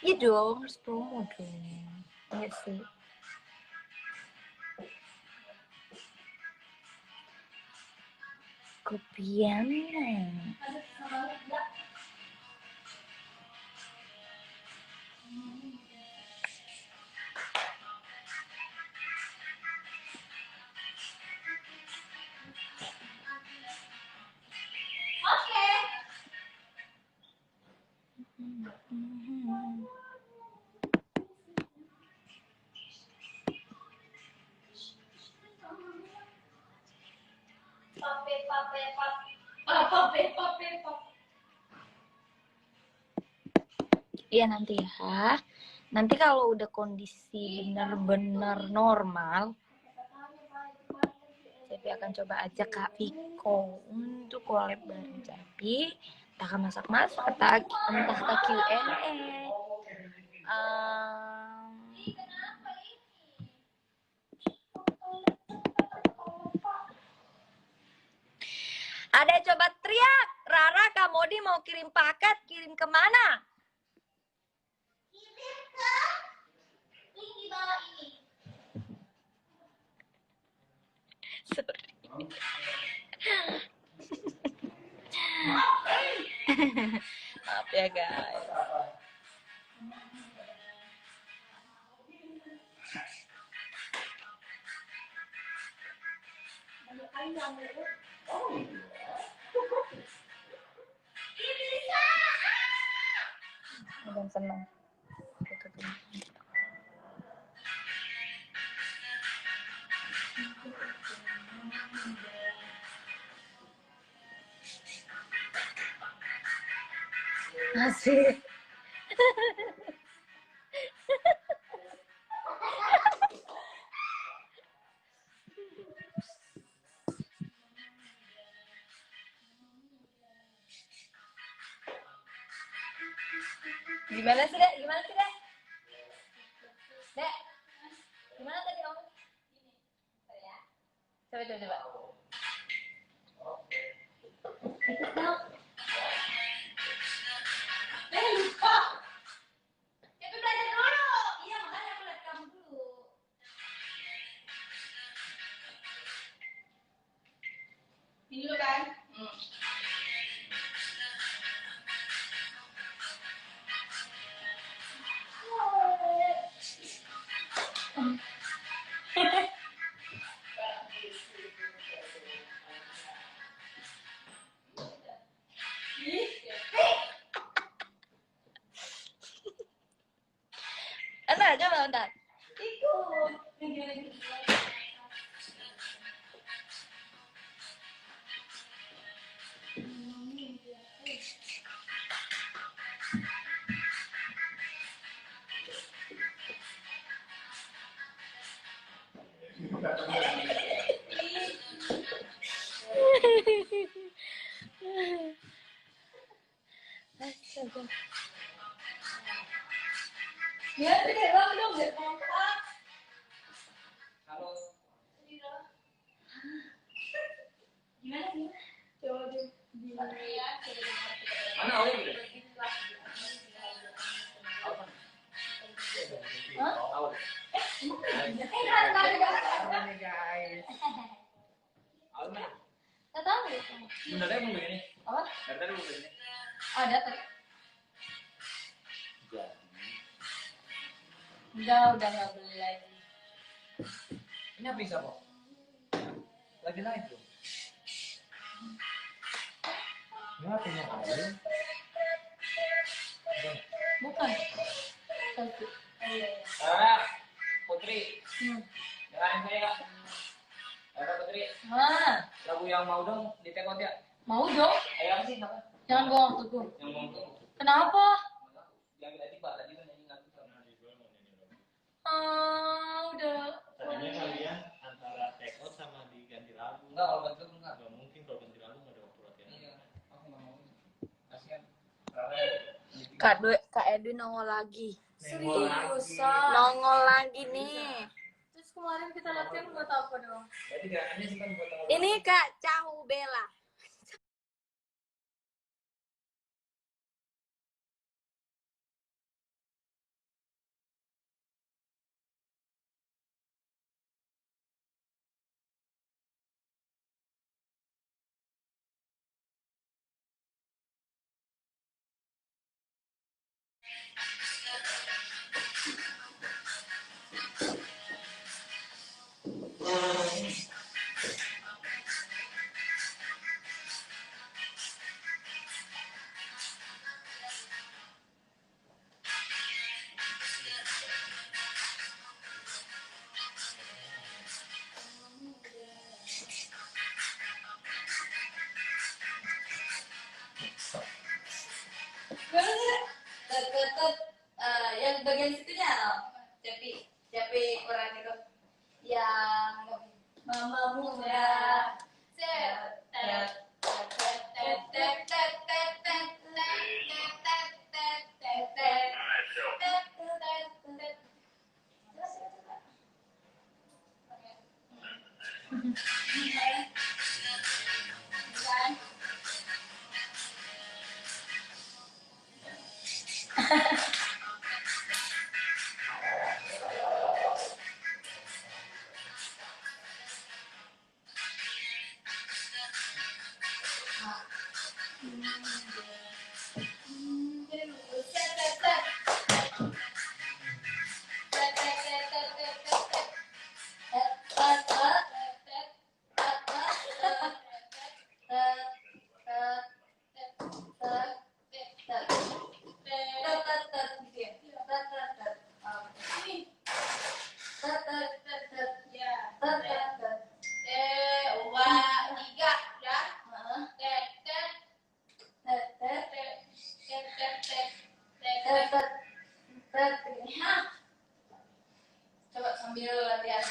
Iya dong, harus promo dong. Iya sih. Kopiannya. Iya nanti ya. Nanti kalau udah kondisi benar-benar normal, Cepi akan coba ajak Kak Viko untuk collab bareng Cepi. Kita akan masak-masak, entah ke Q&A. Ada coba teriak, Rara Kak Modi mau kirim paket, kirim kemana? Kirim ke link di bawah ini. Sorry. Maaf ya guys. Dan senang. Masih. Gimana sih, Dek? Gimana sih, Dek? Dek, gimana tadi Om? Coba. Lupa. Cepi belajar dulu. Iya, makanya aku lihat kamu dulu. Ini dulu kan? Entar, coba entar. Ikut. Astaga. Ya, tidak lama dong, biar kompak. Halo. Gimana sih? Coba deh. Mana Oli? Hah? Guys. Alma. Enggak tahu ya. Bener belum begini? Apa? Bener belum begini? Ada tadi. Udah nggak beli lagi. Ini bisa kok. Lagi naik tuh. Ini hatinya kali. Bukan. Putri. Jangan saya. Ada Putri. Lagu yang mau dong di tekot ya? Mau dong. Ayo sih, kenapa? Jangan bohong waktuku. Yang mau dong. Kenapa? Yang tadi Pak tadi kan nyanyi lagu sama udah. Tadinya kalian antara tekot sama diganti lagu. Enggak, kalau ganti lagu enggak. Enggak mungkin kalau ganti lagu enggak ada waktu latihan. Iya, aku enggak mau. Kasihan. Kak Edwin nongol lagi. Seriusan? Nongol lagi nih. Terus kemarin kita latihan buat apa dong? Ini Kak Cahu Bella. Yang bagian situnya cepi orang itu yang mama muda coba sambil latihan.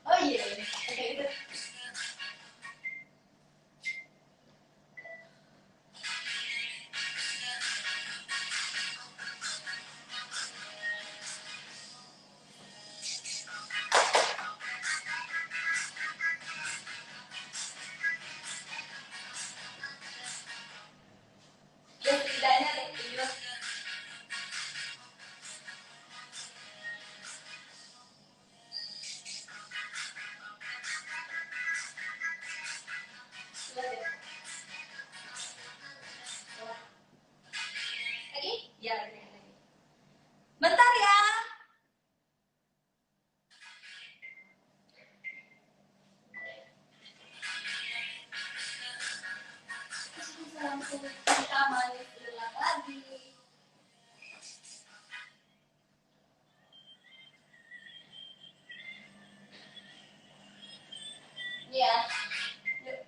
Oh iya, kayak gitu. Ya setidaknya ada video. Lagi? Ya, lagi. Bentar ya. Langsung kita manis lagi. Iya. Yuk.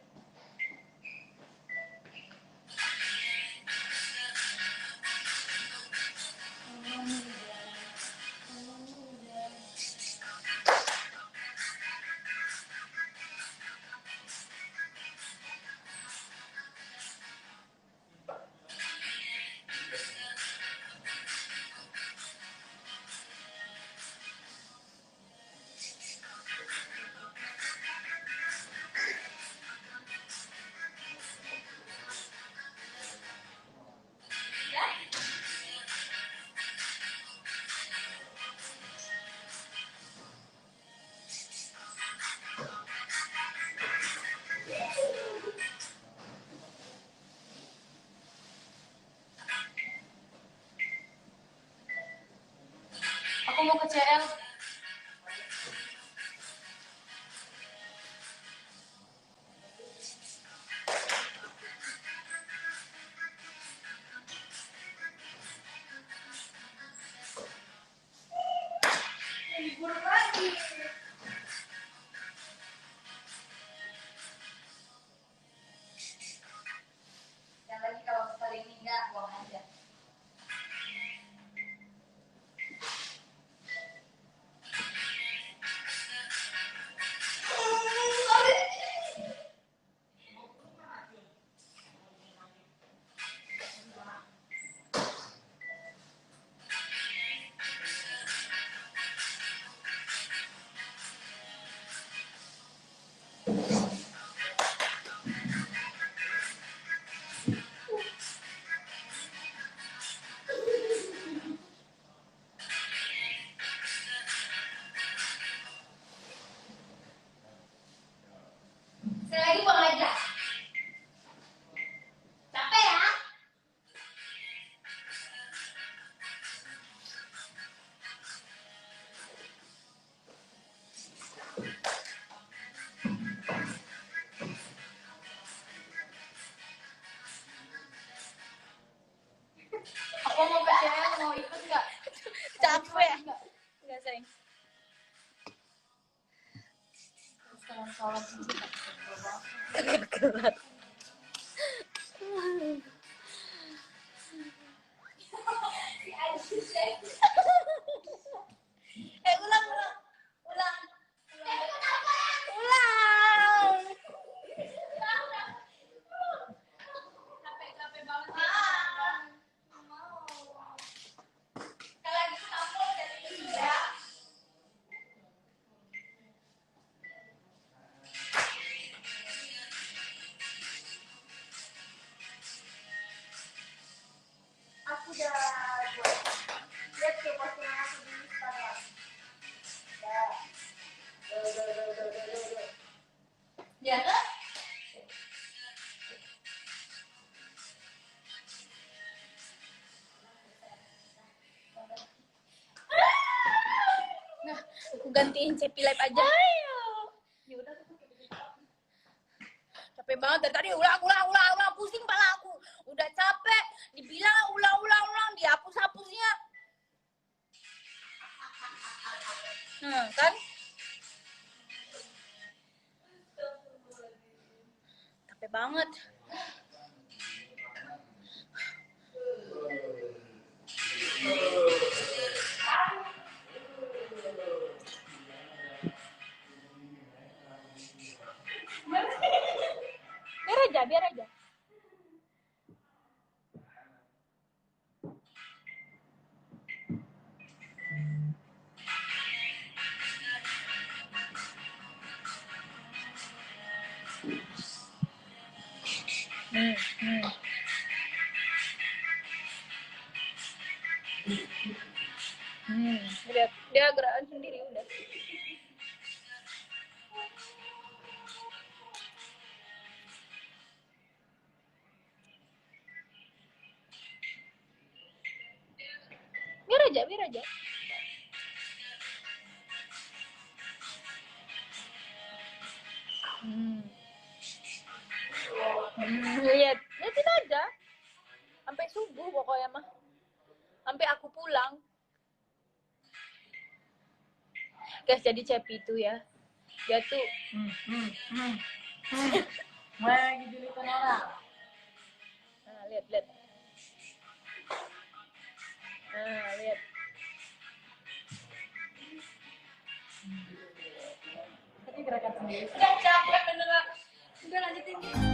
Aku mau ke CL. libur lagi. Yang lagi kalau sekali ini enggak, buang aja. Sekali lagi buang aja. Capek ya? Aku mau ke cewek, mau ikut nggak? Capek. Enggak, sayang. Sekarang sholat dulu. Kerat. Si Aziz deh. Ulang. Ulang. Ulang. Capek banget. Nggak mau. Sekali lagi kamu dari ketiga. Aku udah buat. Lihat tuh postingan aku di Instagram. Ya kan? Nah, aku gantiin Cepi Live aja. Ya udah aku pakai begini. Capek banget dari tadi ulang pusing kepala aku. Udah capek, dibilang ulang dihapus-hapusnya. Kan? Capek banget. Biar aja. Lihat, dia gerakan sendiri udah. Biar aja. Liatin aja. Sampai subuh pokoknya mah. Sampai aku pulang. Guys, jadi Cepi itu ya. Dia tuh Lagi julitan orang. nah, lihat. Nah, lihat. Tapi gerakan sendiri. Udah capek beneran. Udah lanjutin.